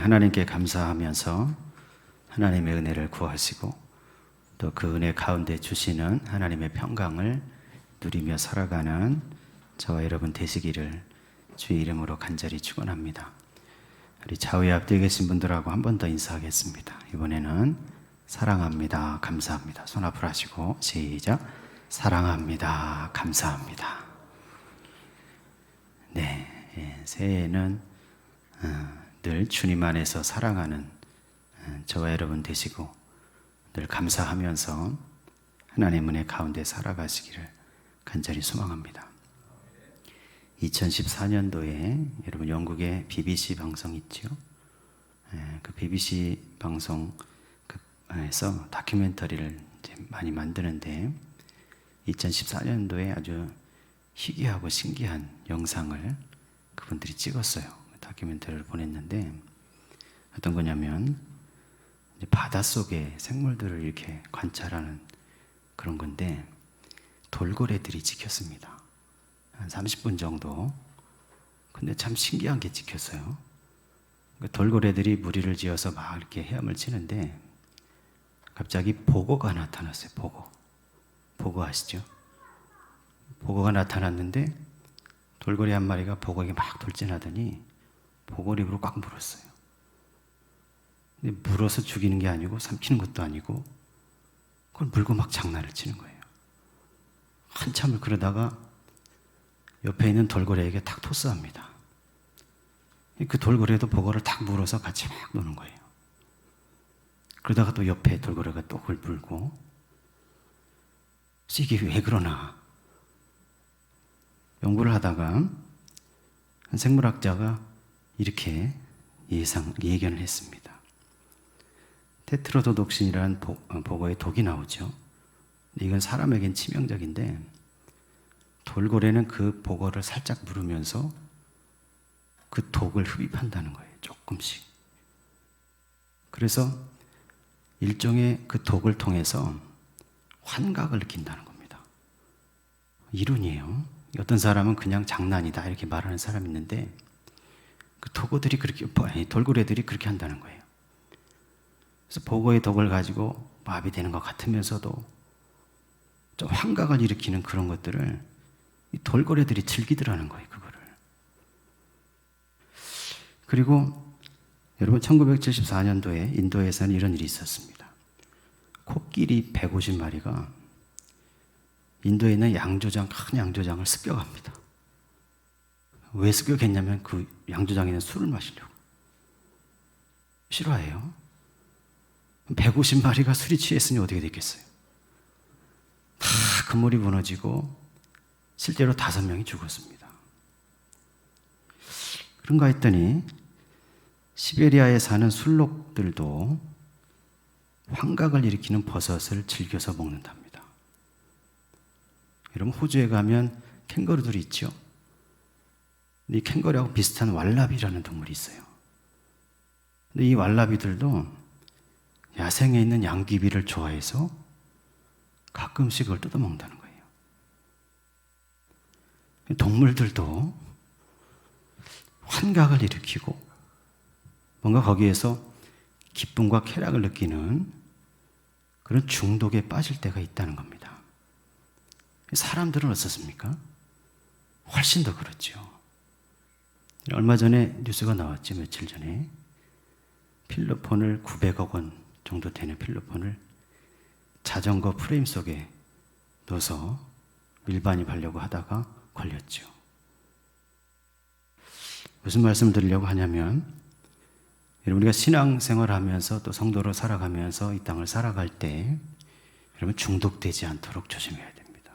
하나님께 감사하면서 하나님의 은혜를 구하시고 또 그 은혜 가운데 주시는 하나님의 평강을 누리며 살아가는 저와 여러분 되시기를 주의 이름으로 간절히 축원합니다. 우리 좌우에 앞뒤에 계신 분들하고 한 번 더 인사하겠습니다. 이번에는 사랑합니다, 감사합니다. 손 앞으로 하시고 시작. 사랑합니다, 감사합니다. 네, 새해에는 늘 주님 안에서 사랑하는 저와 여러분 되시고 늘 감사하면서 하나님의 은혜 가운데 살아가시기를 간절히 소망합니다. 2014년도에 여러분 영국의 BBC 방송 있죠? 그 BBC 방송에서 다큐멘터리를 이제 많이 만드는데 2014년도에 아주 희귀하고 신기한 영상을 그분들이 찍었어요. 다큐멘터리를 보냈는데 어떤 거냐면 바닷속의 생물들을 이렇게 관찰하는 그런 건데 돌고래들이 찍혔습니다. 한 30분 정도. 근데 참 신기한 게 찍혔어요. 돌고래들이 무리를 지어서 막 이렇게 헤엄을 치는데 갑자기 보고가 나타났어요. 보고 아시죠? 보고가 나타났는데 돌고래 한 마리가 보고에게 막 돌진하더니 보고를 입으로 꽉 물었어요. 근데 물어서 죽이는 게 아니고 삼키는 것도 아니고 그걸 물고 막 장난을 치는 거예요. 한참을 그러다가 옆에 있는 돌고래에게 탁 토스합니다. 그 돌고래도 보고를 탁 물어서 같이 막 노는 거예요. 그러다가 또 옆에 돌고래가 또 그걸 물고 이게 왜 그러나 연구를 하다가 한 생물학자가 이렇게 예견을 했습니다. 테트라도독신이라는 보고에 독이 나오죠. 이건 사람에겐 치명적인데 돌고래는 그 보고를 살짝 물으면서 그 독을 흡입한다는 거예요. 조금씩. 그래서 일종의 그 독을 통해서 환각을 느낀다는 겁니다. 이론이에요. 어떤 사람은 그냥 장난이다 이렇게 말하는 사람이 있는데 그 돌고래들이 그렇게 한다는 거예요. 그래서 보고의 독을 가지고 마비되는 것 같으면서도 좀 환각을 일으키는 그런 것들을 이 돌고래들이 즐기더라는 거예요. 그거를. 그리고 여러분 1974년도에 인도에서는 이런 일이 있었습니다. 코끼리 150마리가 인도에 있는 큰 양조장을 습격합니다. 왜 습격했냐면 그 양조장에 있는 술을 마시려고. 실화예요. 150마리가 술이 취했으니 어떻게 됐겠어요? 다 그물이 무너지고 실제로 5명이 죽었습니다. 그런가 했더니 시베리아에 사는 술록들도 환각을 일으키는 버섯을 즐겨서 먹는답니다. 여러분 호주에 가면 캥거루들이 있죠. 이 캥거루하고 비슷한 왈라비라는 동물이 있어요. 근데 이 왈라비들도 야생에 있는 양귀비를 좋아해서 가끔씩 그걸 뜯어먹는다는 거예요. 동물들도 환각을 일으키고 뭔가 거기에서 기쁨과 쾌락을 느끼는 그런 중독에 빠질 때가 있다는 겁니다. 사람들은 어떻습니까? 훨씬 더 그렇죠. 얼마 전에 뉴스가 나왔죠. 며칠 전에 필로폰을 900억 원 정도 되는 필로폰을 자전거 프레임 속에 넣어서 밀반입하려고 하다가 걸렸죠. 무슨 말씀을 드리려고 하냐면 여러분 우리가 신앙생활을 하면서 또 성도로 살아가면서 이 땅을 살아갈 때 여러분 중독되지 않도록 조심해야 됩니다.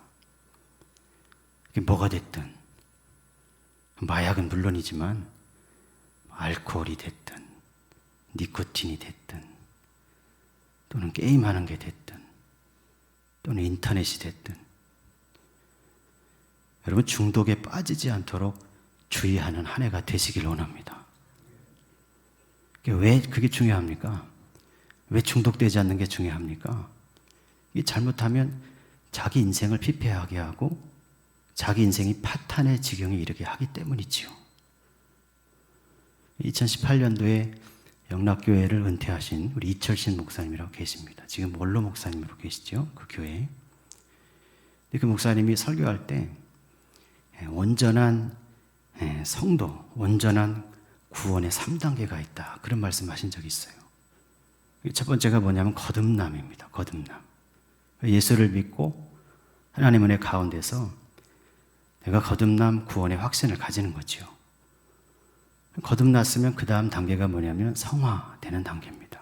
이게 뭐가 됐든 마약은 물론이지만 알코올이 됐든 니코틴이 됐든 또는 게임하는 게 됐든 또는 인터넷이 됐든 여러분 중독에 빠지지 않도록 주의하는 한 해가 되시길 원합니다. 왜 그게 중요합니까? 왜 중독되지 않는 게 중요합니까? 이게 잘못하면 자기 인생을 피폐하게 하고 자기 인생이 파탄의 지경에 이르게 하기 때문이지요. 2018년도에 영락교회를 은퇴하신 우리 이철신 목사님이라고 계십니다. 지금 원로 목사님으로 계시죠, 그 교회에. 근데 그 목사님이 설교할 때 온전한 성도, 온전한 구원의 3단계가 있다, 그런 말씀하신 적이 있어요. 첫 번째가 뭐냐면 거듭남입니다. 거듭남. 예수를 믿고 하나님 은혜 가운데서 내가 거듭남 구원의 확신을 가지는 거죠. 거듭났으면 그 다음 단계가 뭐냐면 성화되는 단계입니다.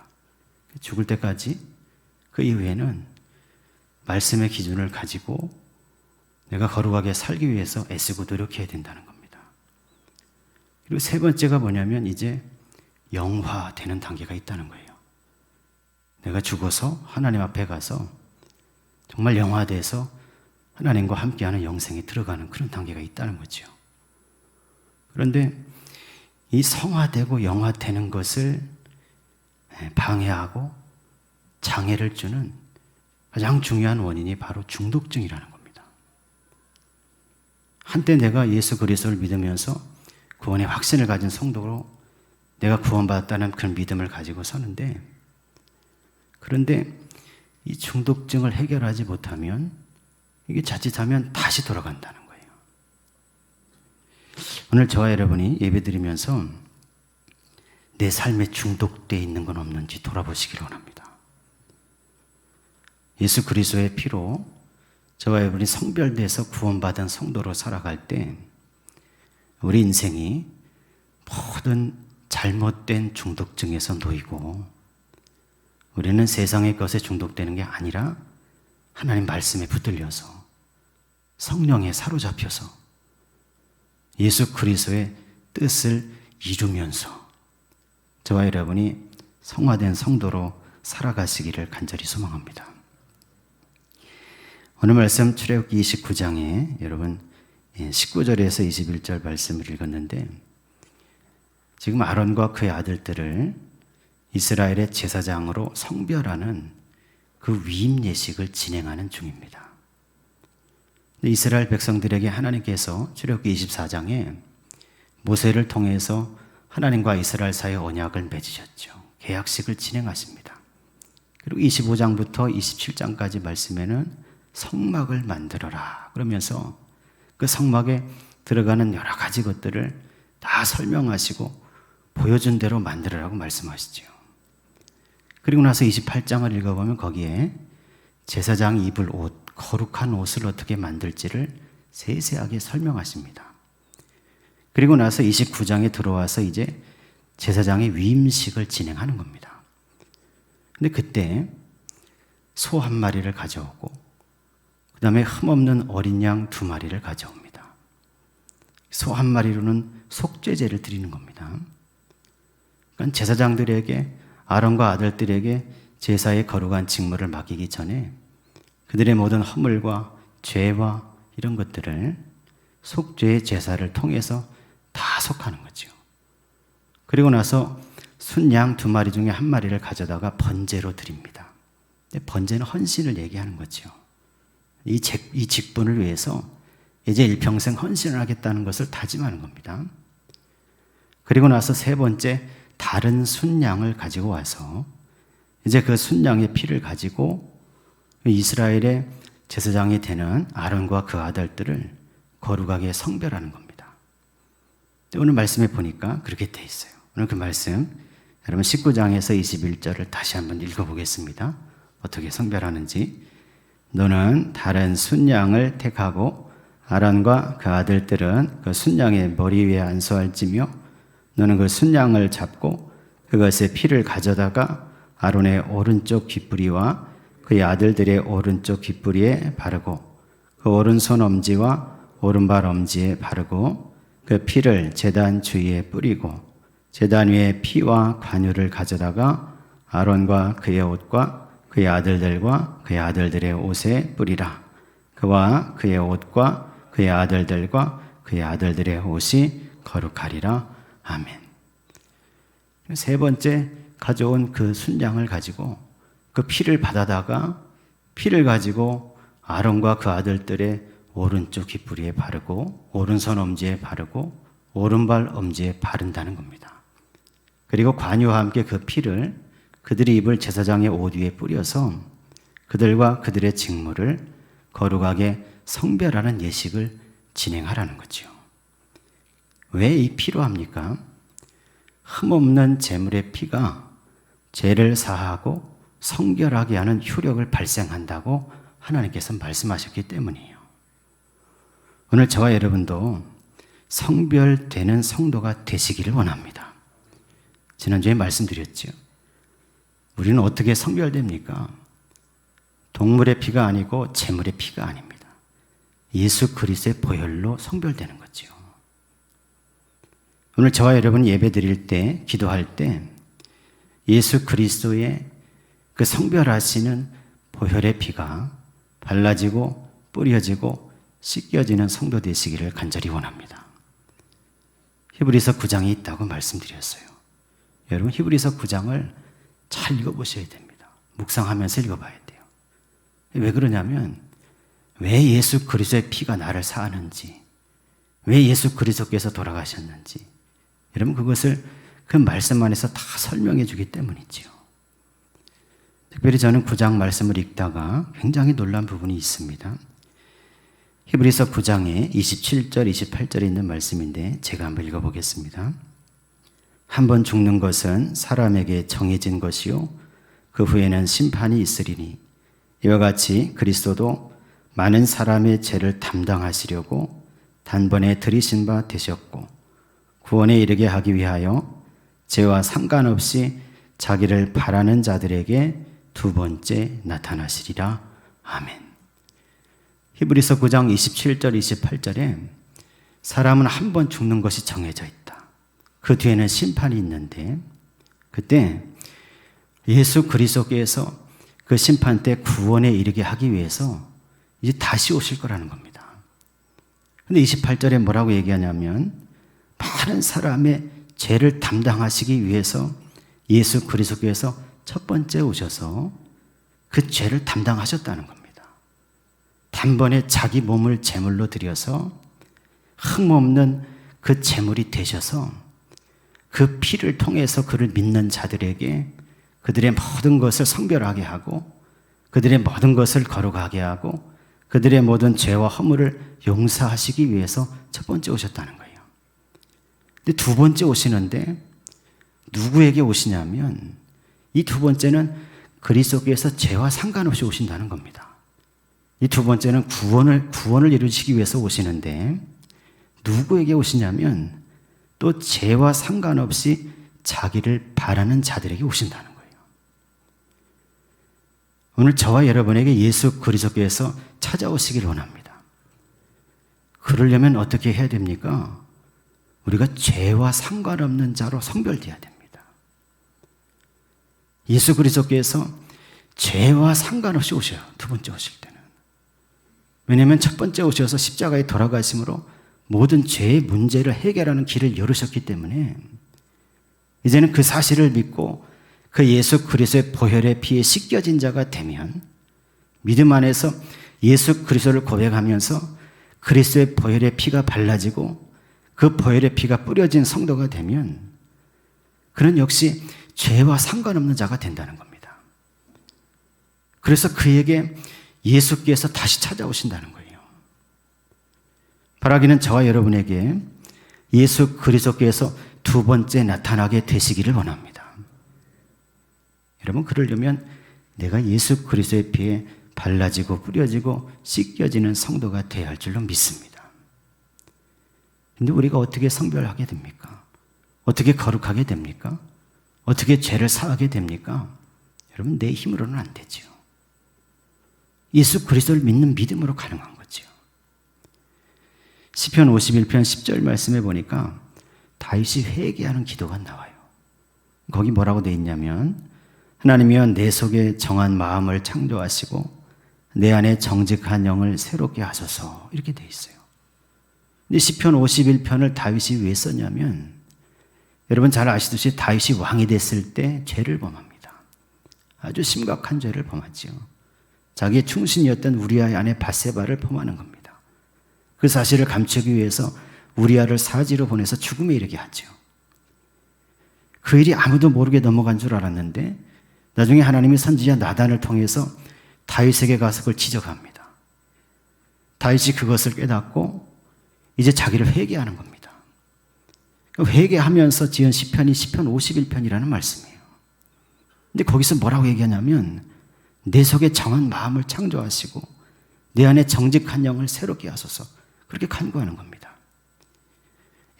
죽을 때까지 그 이후에는 말씀의 기준을 가지고 내가 거룩하게 살기 위해서 애쓰고 노력해야 된다는 겁니다. 그리고 세 번째가 뭐냐면 이제 영화되는 단계가 있다는 거예요. 내가 죽어서 하나님 앞에 가서 정말 영화돼서 하나님과 함께하는 영생에 들어가는 그런 단계가 있다는 거죠. 그런데 이 성화되고 영화되는 것을 방해하고 장애를 주는 가장 중요한 원인이 바로 중독증이라는 겁니다. 한때 내가 예수 그리스도를 믿으면서 구원의 확신을 가진 성도로 내가 구원받았다는 그런 믿음을 가지고 서는데, 그런데 이 중독증을 해결하지 못하면 이게 자칫하면 다시 돌아간다는 거예요. 오늘 저와 여러분이 예배드리면서 내 삶에 중독되어 있는 건 없는지 돌아보시기를 원합니다. 예수 그리스도의 피로 저와 여러분이 성별돼서 구원받은 성도로 살아갈 때 우리 인생이 모든 잘못된 중독증에서 놓이고, 우리는 세상의 것에 중독되는 게 아니라 하나님 말씀에 붙들려서 성령에 사로잡혀서 예수 그리스도의 뜻을 이루면서 저와 여러분이 성화된 성도로 살아가시기를 간절히 소망합니다. 오늘 말씀 출애굽기 29장에 여러분 19절에서 21절 말씀을 읽었는데, 지금 아론과 그의 아들들을 이스라엘의 제사장으로 성별하는 그 위임 예식을 진행하는 중입니다. 이스라엘 백성들에게 하나님께서 출애굽기 24장에 모세를 통해서 하나님과 이스라엘 사이의 언약을 맺으셨죠. 계약식을 진행하십니다. 그리고 25장부터 27장까지 말씀에는 성막을 만들어라 그러면서 그 성막에 들어가는 여러 가지 것들을 다 설명하시고 보여준 대로 만들어라고 말씀하시죠. 그리고 나서 28장을 읽어보면 거기에 제사장이 입을 옷, 거룩한 옷을 어떻게 만들지를 세세하게 설명하십니다. 그리고 나서 29장에 들어와서 이제 제사장의 위임식을 진행하는 겁니다. 근데 그때 소 한 마리를 가져오고 그 다음에 흠없는 어린 양 2마리를 가져옵니다. 소 한 마리로는 속죄제를 드리는 겁니다. 그러니까 제사장들에게, 아론과 아들들에게 제사의 거룩한 직무를 맡기기 전에 그들의 모든 허물과 죄와 이런 것들을 속죄의 제사를 통해서 다 속하는 거죠. 그리고 나서 순양 2마리 중에 1마리를 가져다가 번제로 드립니다. 번제는 헌신을 얘기하는 거죠. 이 직분을 위해서 이제 일평생 헌신을 하겠다는 것을 다짐하는 겁니다. 그리고 나서 세 번째 다른 순양을 가지고 와서 이제 그 순양의 피를 가지고 이스라엘의 제사장이 되는 아론과 그 아들들을 거룩하게 성별하는 겁니다. 오늘 말씀에 보니까 그렇게 돼 있어요. 오늘 그 말씀 여러분 19장에서 21절을 다시 한번 읽어보겠습니다. 어떻게 성별하는지. 너는 다른 순양을 택하고 아론과 그 아들들은 그 순양의 머리 위에 안수할지며 너는 그 순양을 잡고 그것의 피를 가져다가 아론의 오른쪽 귓부리와 그의 아들들의 오른쪽 귓부리에 바르고 그 오른손 엄지와 오른발 엄지에 바르고 그 피를 제단 주위에 뿌리고 제단 위에 피와 관유를 가져다가 아론과 그의 옷과 그의 아들들과 그의 아들들의 옷에 뿌리라. 그와 그의 옷과 그의 아들들과 그의 아들들의 옷이 거룩하리라. 아멘. 세 번째 가져온 그 순양을 가지고 그 피를 받아다가 피를 가지고 아론과 그 아들들의 오른쪽 귓부리에 바르고 오른손 엄지에 바르고 오른발 엄지에 바른다는 겁니다. 그리고 관유와 함께 그 피를 그들이 입을 제사장의 옷 위에 뿌려서 그들과 그들의 직무를 거룩하게 성별하는 예식을 진행하라는 거죠. 왜 이 피로 합니까? 흠없는 제물의 피가 죄를 사하고 성결하게 하는 효력을 발생한다고 하나님께서 말씀하셨기 때문이에요. 오늘 저와 여러분도 성별되는 성도가 되시기를 원합니다. 지난주에 말씀드렸죠. 우리는 어떻게 성별됩니까? 동물의 피가 아니고 제물의 피가 아닙니다. 예수 그리스도의 보혈로 성별되는 거죠. 오늘 저와 여러분 예배 드릴 때, 기도할 때 예수 그리스도의 그 성별하시는 보혈의 피가 발라지고 뿌려지고 씻겨지는 성도 되시기를 간절히 원합니다. 히브리서 9장이 있다고 말씀드렸어요. 여러분 히브리서 9장을 잘 읽어보셔야 됩니다. 묵상하면서 읽어봐야 돼요. 왜 그러냐면 왜 예수 그리스도의 피가 나를 사하는지, 왜 예수 그리스도께서 돌아가셨는지, 여러분 그것을 그 말씀 안에서 다 설명해 주기 때문이지요. 특별히 저는 9장 말씀을 읽다가 굉장히 놀란 부분이 있습니다. 히브리서 9장에 27절, 28절에 있는 말씀인데 제가 한번 읽어보겠습니다. 한번 죽는 것은 사람에게 정해진 것이요 그 후에는 심판이 있으리니 이와 같이 그리스도도 많은 사람의 죄를 담당하시려고 단번에 들이신 바 되셨고 구원에 이르게 하기 위하여 죄와 상관없이 자기를 바라는 자들에게 두 번째 나타나시리라. 아멘. 히브리서 9장 27절 28절에 사람은 한 번 죽는 것이 정해져 있다. 그 뒤에는 심판이 있는데 그때 예수 그리스도께서 그 심판 때 구원에 이르게 하기 위해서 이제 다시 오실 거라는 겁니다. 근데 28절에 뭐라고 얘기하냐면 많은 사람의 죄를 담당하시기 위해서 예수 그리스도께서 첫 번째 오셔서 그 죄를 담당하셨다는 겁니다. 단번에 자기 몸을 제물로 드려서 흠없는 그 제물이 되셔서 그 피를 통해서 그를 믿는 자들에게 그들의 모든 것을 성별하게 하고 그들의 모든 것을 거룩하게 하고 그들의 모든 죄와 허물을 용서하시기 위해서 첫 번째 오셨다는 거예요. 근데 두 번째 오시는데 누구에게 오시냐면 이 두 번째는 그리스도께서 죄와 상관없이 오신다는 겁니다. 이 두 번째는 구원을 이루시기 위해서 오시는데 누구에게 오시냐면 또 죄와 상관없이 자기를 바라는 자들에게 오신다는 거예요. 오늘 저와 여러분에게 예수 그리스도께서 찾아오시기를 원합니다. 그러려면 어떻게 해야 됩니까? 우리가 죄와 상관없는 자로 성별되어야 됩니다. 예수 그리스도께서 죄와 상관없이 오셔요. 두 번째 오실 때는. 왜냐하면 첫 번째 오셔서 십자가에 돌아가심으로 모든 죄의 문제를 해결하는 길을 열으셨기 때문에 이제는 그 사실을 믿고 그 예수 그리스도의 보혈의 피에 씻겨진 자가 되면 믿음 안에서 예수 그리스도를 고백하면서 그리스도의 보혈의 피가 발라지고 그 보혈의 피가 뿌려진 성도가 되면 그는 역시 죄와 상관없는 자가 된다는 겁니다. 그래서 그에게 예수께서 다시 찾아오신다는 거예요. 바라기는 저와 여러분에게 예수 그리스도께서 두 번째 나타나게 되시기를 원합니다. 여러분 그러려면 내가 예수 그리스도의 피에 발라지고 뿌려지고 씻겨지는 성도가 되어야 할 줄로 믿습니다. 근데 우리가 어떻게 성별하게 됩니까? 어떻게 거룩하게 됩니까? 어떻게 죄를 사하게 됩니까? 여러분 내 힘으로는 안 되죠. 예수 그리스도를 믿는 믿음으로 가능한 거죠. 시편 51편 10절 말씀에 보니까 다윗이 회개하는 기도가 나와요. 거기 뭐라고 돼 있냐면 하나님이여 내 속에 정한 마음을 창조하시고 내 안에 정직한 영을 새롭게 하소서 이렇게 돼 있어요. 근데 시편 51편을 다윗이 왜 썼냐면 여러분 잘 아시듯이 다윗이 왕이 됐을 때 죄를 범합니다. 아주 심각한 죄를 범하죠. 자기의 충신이었던 우리아의 아내 밧세바를 범하는 겁니다. 그 사실을 감추기 위해서 우리아를 사지로 보내서 죽음에 이르게 하죠. 그 일이 아무도 모르게 넘어간 줄 알았는데 나중에 하나님이 선지자 나단을 통해서 다윗에게 가서 그걸 지적합니다. 다윗이 그것을 깨닫고 이제 자기를 회개하는 겁니다. 회개하면서 지은 시편이 시편 51편이라는 말씀이에요. 근데 거기서 뭐라고 얘기하냐면 내 속에 정한 마음을 창조하시고 내 안에 정직한 영을 새롭게 하소서, 그렇게 간구하는 겁니다.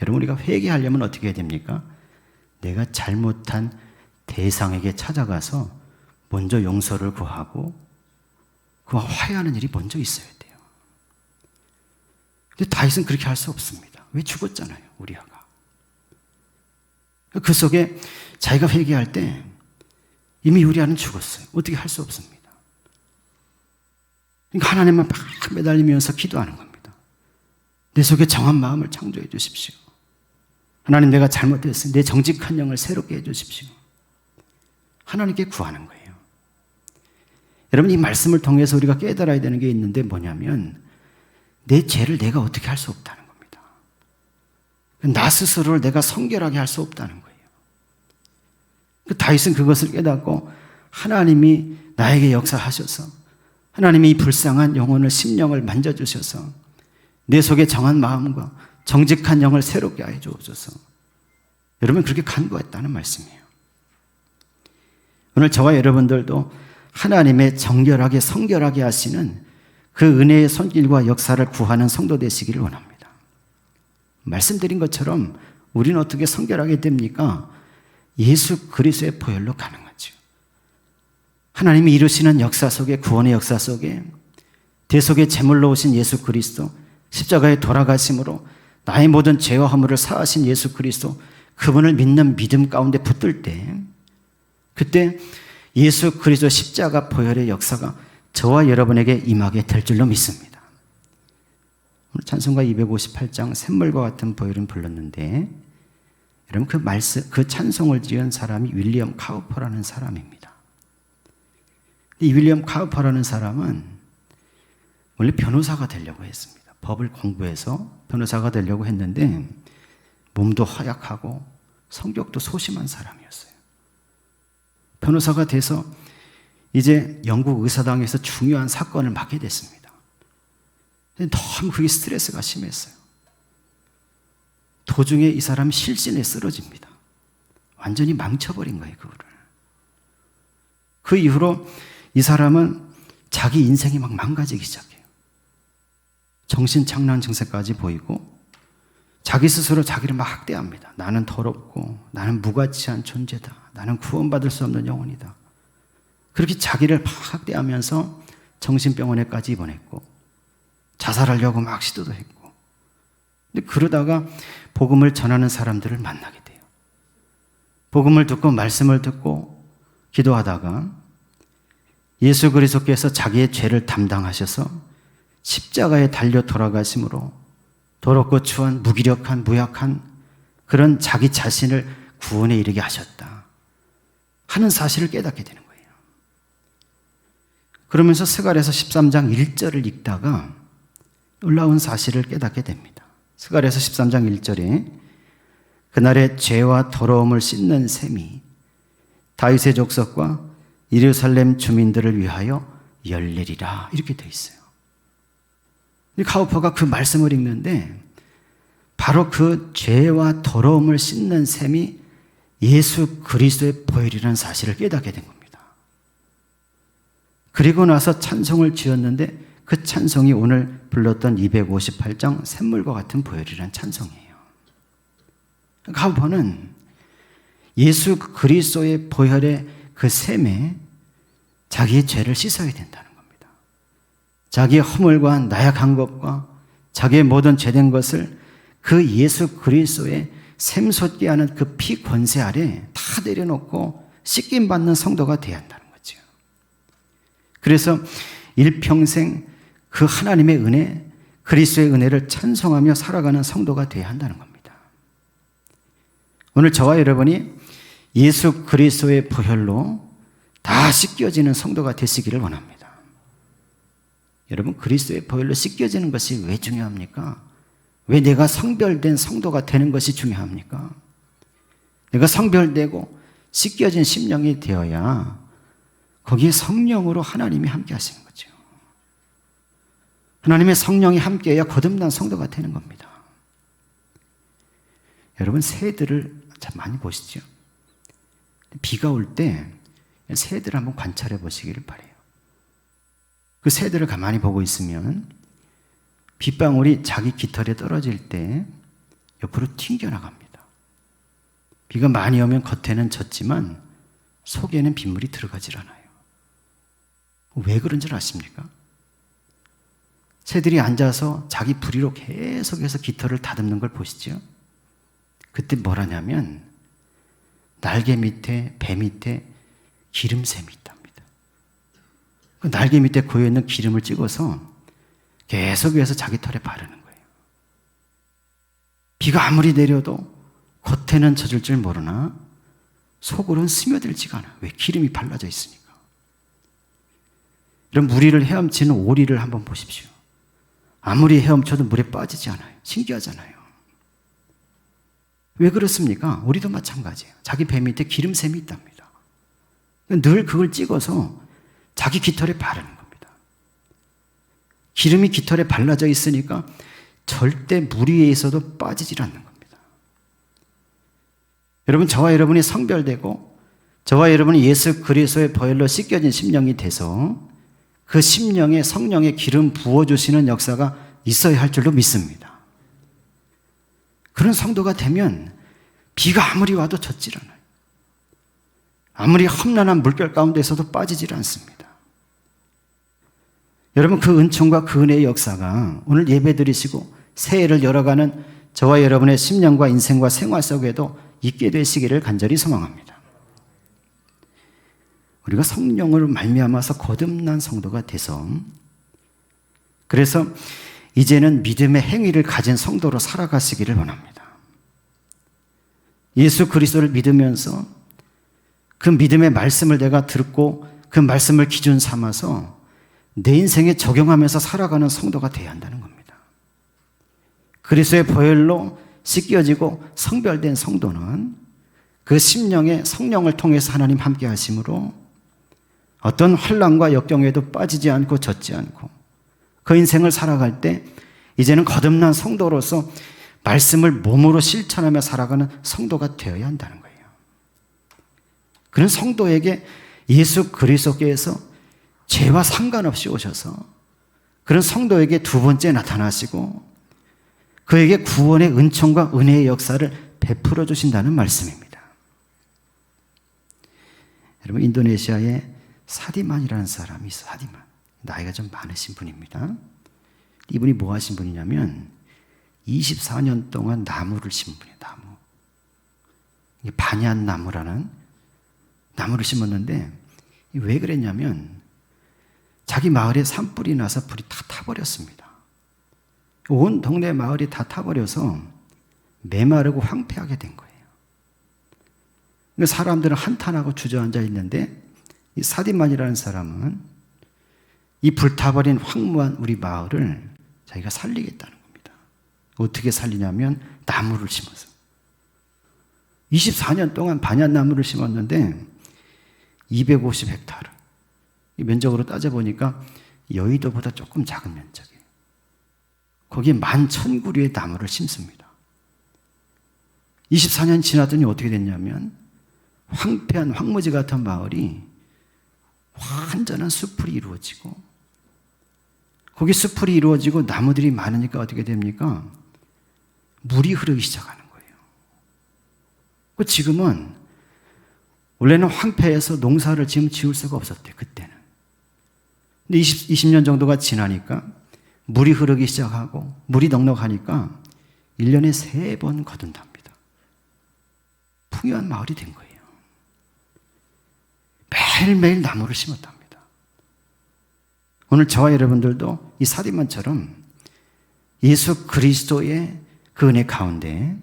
여러분, 우리가 회개하려면 어떻게 해야 됩니까? 내가 잘못한 대상에게 찾아가서 먼저 용서를 구하고 그와 화해하는 일이 먼저 있어야 돼요. 근데 다윗은 그렇게 할 수 없습니다. 왜? 죽었잖아요, 우리아가. 그 속에 자기가 회개할 때 이미 우리아는 죽었어요. 어떻게 할 수 없습니다. 그러니까 하나님만 막 매달리면서 기도하는 겁니다. 내 속에 정한 마음을 창조해 주십시오. 하나님, 내가 잘못했어요. 내 정직한 영을 새롭게 해 주십시오. 하나님께 구하는 거예요. 여러분, 이 말씀을 통해서 우리가 깨달아야 되는 게 있는데 뭐냐면 내 죄를 내가 어떻게 할 수 없다는 겁니다. 나 스스로를 내가 성결하게 할 수 없다는 거예요. 다윗은 그것을 깨닫고 하나님이 나에게 역사하셔서 하나님이 이 불쌍한 영혼을, 심령을 만져주셔서 내 속에 정한 마음과 정직한 영을 새롭게 해 주옵소서. 여러분, 그렇게 간구했다는 말씀이에요. 오늘 저와 여러분들도 하나님의 정결하게 성결하게 하시는 그 은혜의 손길과 역사를 구하는 성도 되시기를 원합니다. 말씀드린 것처럼 우리는 어떻게 성결하게 됩니까? 예수 그리스도의 보혈로 가능하죠. 하나님이 이루시는 역사 속에, 구원의 역사 속에 대속의 제물로 오신 예수 그리스도, 십자가에 돌아가심으로 나의 모든 죄와 허물을 사하신 예수 그리스도, 그분을 믿는 믿음 가운데 붙들 때, 그때 예수 그리스도 십자가 보혈의 역사가 저와 여러분에게 임하게 될 줄로 믿습니다. 오늘 찬송가 258장 샘물과 같은 보혈은 불렀는데, 여러분, 그 찬송을 지은 사람이 윌리엄 카우퍼라는 사람입니다. 이 윌리엄 카우퍼라는 사람은 원래 변호사가 되려고 했습니다. 법을 공부해서 변호사가 되려고 했는데 몸도 허약하고 성격도 소심한 사람이었어요. 변호사가 돼서 이제 영국 의사당에서 중요한 사건을 맡게 됐습니다. 너무 그게 스트레스가 심했어요. 도중에 이 사람이 실신에 쓰러집니다. 완전히 망쳐버린 거예요, 그거를. 그 이후로 이 사람은 자기 인생이 막 망가지기 시작해요. 정신착란 증세까지 보이고 자기 스스로 자기를 막 학대합니다. 나는 더럽고 나는 무가치한 존재다. 나는 구원받을 수 없는 영혼이다. 그렇게 자기를 막 학대하면서 정신병원에까지 입원했고 자살하려고 막 시도도 했고, 근데 그러다가 복음을 전하는 사람들을 만나게 돼요. 복음을 듣고 말씀을 듣고 기도하다가 예수 그리스도께서 자기의 죄를 담당하셔서 십자가에 달려 돌아가심으로 더럽고 추한 무기력한 무약한 그런 자기 자신을 구원에 이르게 하셨다 하는 사실을 깨닫게 되는 거예요. 그러면서 스가랴서 13장 1절을 읽다가 놀라운 사실을 깨닫게 됩니다. 스가랴서 13장 1절에 그날의 죄와 더러움을 씻는 셈이 다윗의 족속과 예루살렘 주민들을 위하여 열리리라, 이렇게 되어 있어요. 카우퍼가 그 말씀을 읽는데 바로 그 죄와 더러움을 씻는 셈이 예수 그리스도의 보혈이라는 사실을 깨닫게 된 겁니다. 그리고 나서 찬송을 지었는데 그 찬송이 오늘 불렀던 258장 샘물과 같은 보혈이라는 찬송이에요. 카우퍼는 예수 그리스도의 보혈의 그 셈에 자기의 죄를 씻어야 된다는 겁니다. 자기의 허물과 나약한 것과 자기의 모든 죄된 것을 그 예수 그리스도의 샘솟게 하는 그 피 권세 아래 다 내려놓고 씻김 받는 성도가 되어야 한다는 거죠. 그래서 일평생 그 하나님의 은혜, 그리스도의 은혜를 찬송하며 살아가는 성도가 되어야 한다는 겁니다. 오늘 저와 여러분이 예수 그리스도의 보혈로 다 씻겨지는 성도가 되시기를 원합니다. 여러분, 그리스도의 보혈로 씻겨지는 것이 왜 중요합니까? 왜 내가 성별된 성도가 되는 것이 중요합니까? 내가 성별되고 씻겨진 심령이 되어야 거기에 성령으로 하나님이 함께 하시는 거죠. 하나님의 성령이 함께해야 거듭난 성도가 되는 겁니다. 여러분, 새들을 참 많이 보시죠. 비가 올 때 새들을 한번 관찰해 보시기를 바라요. 그 새들을 가만히 보고 있으면 빗방울이 자기 깃털에 떨어질 때 옆으로 튕겨나갑니다. 비가 많이 오면 겉에는 젖지만 속에는 빗물이 들어가질 않아요. 왜 그런 줄 아십니까? 새들이 앉아서 자기 부리로 계속해서 깃털을 다듬는 걸 보시죠. 그때 뭘 하냐면 날개 밑에, 배 밑에 기름샘이 있답니다. 그 날개 밑에 고여있는 기름을 찍어서 계속해서 자기 털에 바르는 거예요. 비가 아무리 내려도 겉에는 젖을 줄 모르나 속으로는 스며들지가 않아요. 왜? 기름이 발라져 있으니까. 이런 무리를 헤엄치는 오리를 한번 보십시오. 아무리 헤엄쳐도 물에 빠지지 않아요. 신기하잖아요. 왜 그렇습니까? 우리도 마찬가지예요. 자기 배 밑에 기름샘이 있답니다. 늘 그걸 찍어서 자기 깃털에 바르는 겁니다. 기름이 깃털에 발라져 있으니까 절대 물 위에 있어도 빠지질 않는 겁니다. 여러분, 저와 여러분이 성별되고 저와 여러분이 예수 그리스도의 보혈로 씻겨진 심령이 돼서 그 심령에 성령의 기름 부어주시는 역사가 있어야 할 줄로 믿습니다. 그런 성도가 되면 비가 아무리 와도 젖질 않아요. 아무리 험난한 물결 가운데서도 빠지질 않습니다. 여러분, 그 은총과 그 은혜의 역사가 오늘 예배 드리시고 새해를 열어가는 저와 여러분의 심령과 인생과 생활 속에도 있게 되시기를 간절히 소망합니다. 우리가 성령으로 말미암아서 거듭난 성도가 돼서 그래서 이제는 믿음의 행위를 가진 성도로 살아가시기를 원합니다. 예수 그리스도를 믿으면서 그 믿음의 말씀을 내가 듣고 그 말씀을 기준 삼아서 내 인생에 적용하면서 살아가는 성도가 되어야 한다는 겁니다. 그리스도의 보혈로 씻겨지고 성별된 성도는 그 심령에 성령을 통해서 하나님 함께 하심으로 어떤 환난과 역경에도 빠지지 않고 젖지 않고 그 인생을 살아갈 때 이제는 거듭난 성도로서 말씀을 몸으로 실천하며 살아가는 성도가 되어야 한다는 거예요. 그런 성도에게 예수 그리스도께서 죄와 상관없이 오셔서 그런 성도에게 두 번째 나타나시고 그에게 구원의 은총과 은혜의 역사를 베풀어 주신다는 말씀입니다. 여러분, 인도네시아에 사디만이라는 사람이 있어요. 사디만. 나이가 좀 많으신 분입니다. 이분이 뭐 하신 분이냐면 24년 동안 나무를 심은 분이에요. 나무. 이게 반얀 나무라는 나무를 심었는데 왜 그랬냐면 자기 마을에 산불이 나서 불이 다 타버렸습니다. 온 동네 마을이 다 타버려서 메마르고 황폐하게 된 거예요. 사람들은 한탄하고 주저앉아 있는데 이 사디만이라는 사람은 이 불타버린 황무한 우리 마을을 자기가 살리겠다는 겁니다. 어떻게 살리냐면 나무를 심어서 24년 동안 반얀나무를 심었는데 250헥타르 면적으로 따져보니까 여의도보다 조금 작은 면적이에요. 거기에 11,000그루의 나무를 심습니다. 24년 지나더니 어떻게 됐냐면 황폐한 황무지 같은 마을이 완전한 숲풀이 이루어지고 거기 숲풀이 이루어지고 나무들이 많으니까 어떻게 됩니까? 물이 흐르기 시작하는 거예요. 지금은 원래는 황폐해서 농사를 지을 수가 없었대요. 그때는. 근데 20년 정도가 지나니까 물이 흐르기 시작하고 물이 넉넉하니까 1년에 3번 거둔답니다. 풍요한 마을이 된 거예요. 매일매일 나무를 심었답니다. 오늘 저와 여러분들도 이 사디만처럼 예수 그리스도의 그 은혜 가운데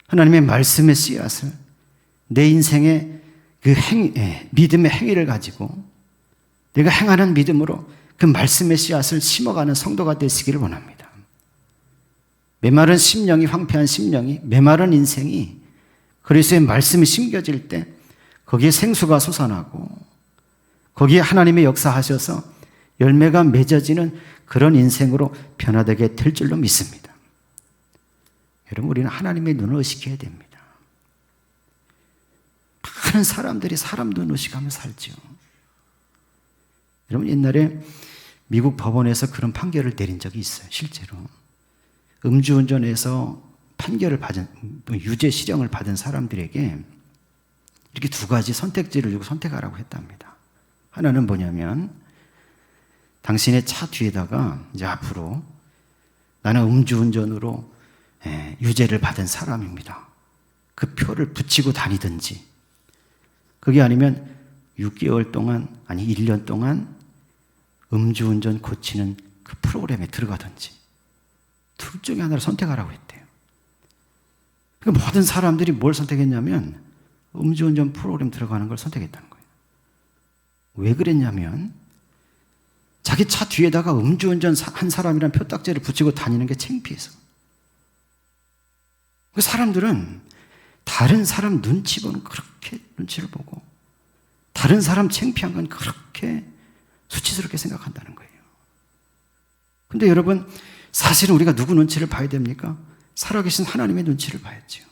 하나님의 말씀의 씨앗을 내 인생의 그 믿음의 행위를 가지고 내가 행하는 믿음으로 그 말씀의 씨앗을 심어가는 성도가 되시기를 원합니다. 메마른 심령이 황폐한 심령이 메마른 인생이 그리스도의 말씀이 심겨질 때 거기에 생수가 솟아나고 거기에 하나님의 역사하셔서 열매가 맺어지는 그런 인생으로 변화되게 될 줄로 믿습니다. 여러분, 우리는 하나님의 눈을 의식해야 됩니다. 많은 사람들이 사람 눈 의식하며 살죠. 여러분, 옛날에 미국 법원에서 그런 판결을 내린 적이 있어요. 실제로 음주운전해서 판결을 받은, 유죄 실형을 받은 사람들에게 이렇게 두 가지 선택지를 주고 선택하라고 했답니다. 하나는 뭐냐면, 당신의 차 뒤에다가 이제 앞으로 나는 음주운전으로 유죄를 받은 사람입니다, 그 표를 붙이고 다니든지, 그게 아니면 6개월 동안, 아니 1년 동안 음주운전 고치는 그 프로그램에 들어가든지, 둘 중에 하나를 선택하라고 했대요. 그러니까 모든 사람들이 뭘 선택했냐면 음주운전 프로그램 들어가는 걸 선택했다는 거예요. 왜 그랬냐면 자기 차 뒤에다가 음주운전 한 사람이란 표딱지를 붙이고 다니는 게 창피해서. 그 사람들은 다른 사람 눈치 보는 그렇게 눈치를 보고 다른 사람 창피한 건 그렇게 수치스럽게 생각한다는 거예요. 근데 여러분, 사실은 우리가 누구 눈치를 봐야 됩니까? 살아계신 하나님의 눈치를 봐야죠.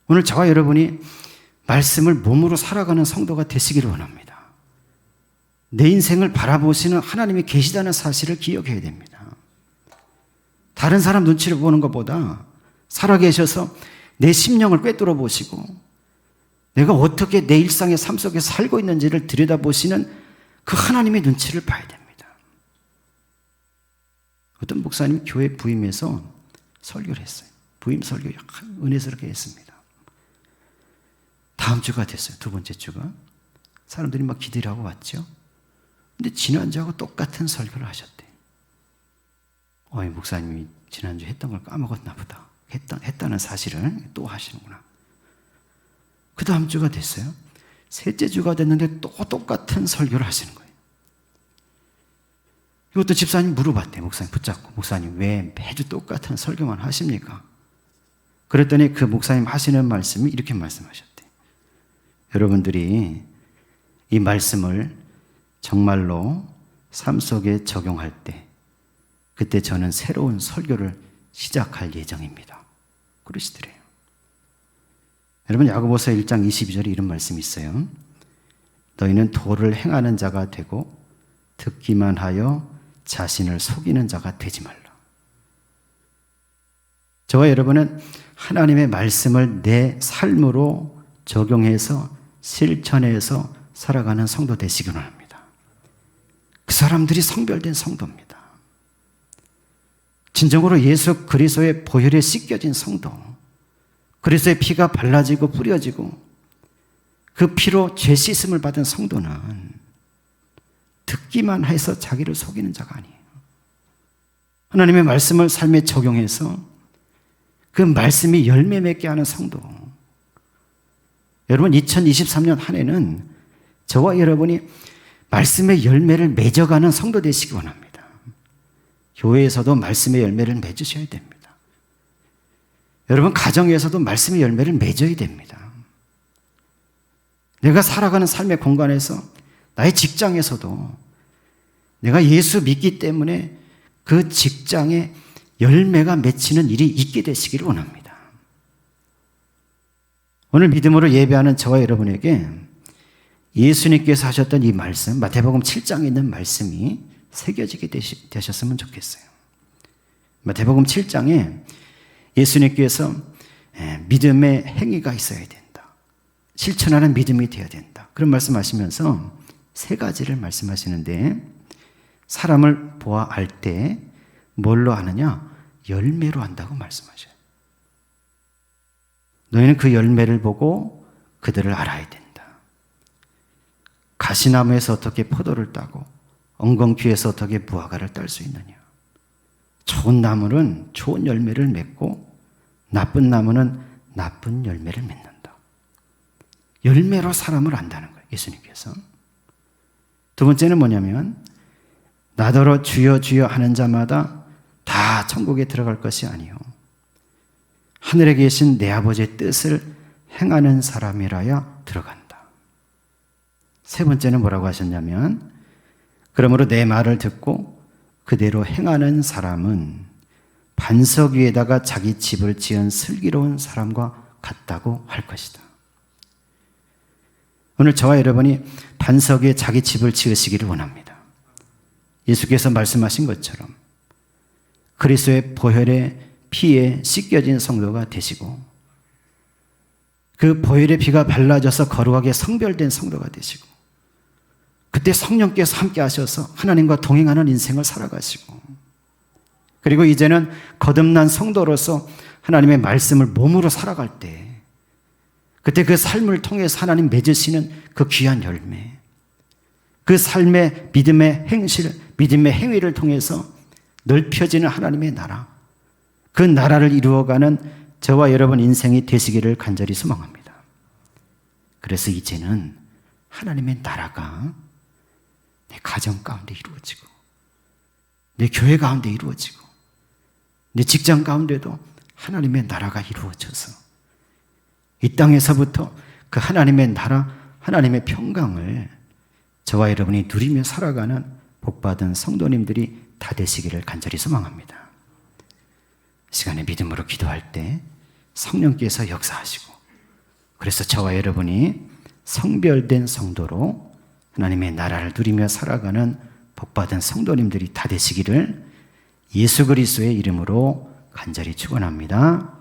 오늘 저와 여러분이 말씀을 몸으로 살아가는 성도가 되시기를 원합니다. 내 인생을 바라보시는 하나님이 계시다는 사실을 기억해야 됩니다. 다른 사람 눈치를 보는 것보다 살아계셔서 내 심령을 꿰뚫어 보시고 내가 어떻게 내 일상의 삶 속에 살고 있는지를 들여다보시는 그 하나님의 눈치를 봐야 됩니다. 어떤 목사님이 교회 부임해서 설교를 했어요. 부임 설교 은혜스럽게 했습니다. 다음 주가 됐어요. 두 번째 주가. 사람들이 막 기대를 하고 왔죠. 근데 지난주하고 똑같은 설교를 하셨대요. 목사님이 지난주 했던 걸 까먹었나 보다. 했다는 사실을 또 하시는구나. 그 다음 주가 됐어요. 셋째 주가 됐는데 또 똑같은 설교를 하시는 거예요. 이것도 집사님 물어봤대요. 목사님 붙잡고, 목사님 왜 매주 똑같은 설교만 하십니까? 그랬더니 그 목사님 하시는 말씀이 이렇게 말씀하셨대요. 여러분들이 이 말씀을 정말로 삶 속에 적용할 때 그때 저는 새로운 설교를 시작할 예정입니다, 그러시더래요. 여러분, 야고보서 1장 22절에 이런 말씀이 있어요. 너희는 도를 행하는 자가 되고 듣기만 하여 자신을 속이는 자가 되지 말라. 저와 여러분은 하나님의 말씀을 내 삶으로 적용해서 실천해서 살아가는 성도 되시기 원합니다. 그 사람들이 성별된 성도입니다. 진정으로 예수 그리스도의 보혈에 씻겨진 성도, 그리스도의 피가 발라지고 뿌려지고 그 피로 죄 씻음을 받은 성도는 듣기만 해서 자기를 속이는 자가 아니에요. 하나님의 말씀을 삶에 적용해서 그 말씀이 열매 맺게 하는 성도. 여러분, 2023년 한 해는 저와 여러분이 말씀의 열매를 맺어가는 성도 되시기 원합니다. 교회에서도 말씀의 열매를 맺으셔야 됩니다. 여러분, 가정에서도 말씀의 열매를 맺어야 됩니다. 내가 살아가는 삶의 공간에서, 나의 직장에서도 내가 예수 믿기 때문에 그 직장에 열매가 맺히는 일이 있게 되시기를 원합니다. 오늘 믿음으로 예배하는 저와 여러분에게 예수님께서 하셨던 이 말씀, 마태복음 7장에 있는 말씀이 새겨지게 되셨으면 좋겠어요. 마태복음 7장에 예수님께서 믿음의 행위가 있어야 된다, 실천하는 믿음이 되어야 된다, 그런 말씀하시면서 세 가지를 말씀하시는데, 사람을 보아 알 때 뭘로 아느냐? 열매로 안다고 말씀하셔요. 너희는 그 열매를 보고 그들을 알아야 된다. 가시나무에서 어떻게 포도를 따고 엉겅퀴에서 어떻게 무화과를 딸 수 있느냐? 좋은 나무는 좋은 열매를 맺고 나쁜 나무는 나쁜 열매를 맺는다. 열매로 사람을 안다는 거예요, 예수님께서. 두 번째는 뭐냐면, 나더러 주여 주여 하는 자마다 다 천국에 들어갈 것이 아니요 하늘에 계신 내 아버지의 뜻을 행하는 사람이라야 들어간다. 세 번째는 뭐라고 하셨냐면, 그러므로 내 말을 듣고 그대로 행하는 사람은 반석 위에다가 자기 집을 지은 슬기로운 사람과 같다고 할 것이다. 오늘 저와 여러분이 반석 위에 자기 집을 지으시기를 원합니다. 예수께서 말씀하신 것처럼 그리스도의 보혈의 피에 씻겨진 성도가 되시고, 그 보혈의 피가 발라져서 거룩하게 성별된 성도가 되시고, 그때 성령께서 함께 하셔서 하나님과 동행하는 인생을 살아가시고, 그리고 이제는 거듭난 성도로서 하나님의 말씀을 몸으로 살아갈 때, 그때 그 삶을 통해서 하나님 맺으시는 그 귀한 열매, 그 삶의 믿음의 행실, 믿음의 행위를 통해서 넓혀지는 하나님의 나라, 그 나라를 이루어가는 저와 여러분 인생이 되시기를 간절히 소망합니다. 그래서 이제는 하나님의 나라가 내 가정 가운데 이루어지고, 내 교회 가운데 이루어지고, 내 직장 가운데도 하나님의 나라가 이루어져서 이 땅에서부터 그 하나님의 나라, 하나님의 평강을 저와 여러분이 누리며 살아가는 복받은 성도님들이 다 되시기를 간절히 소망합니다. 시간에 믿음으로 기도할 때 성령께서 역사하시고, 그래서 저와 여러분이 성별된 성도로 하나님의 나라를 누리며 살아가는 복받은 성도님들이 다 되시기를 예수 그리스도의 이름으로 간절히 축원합니다.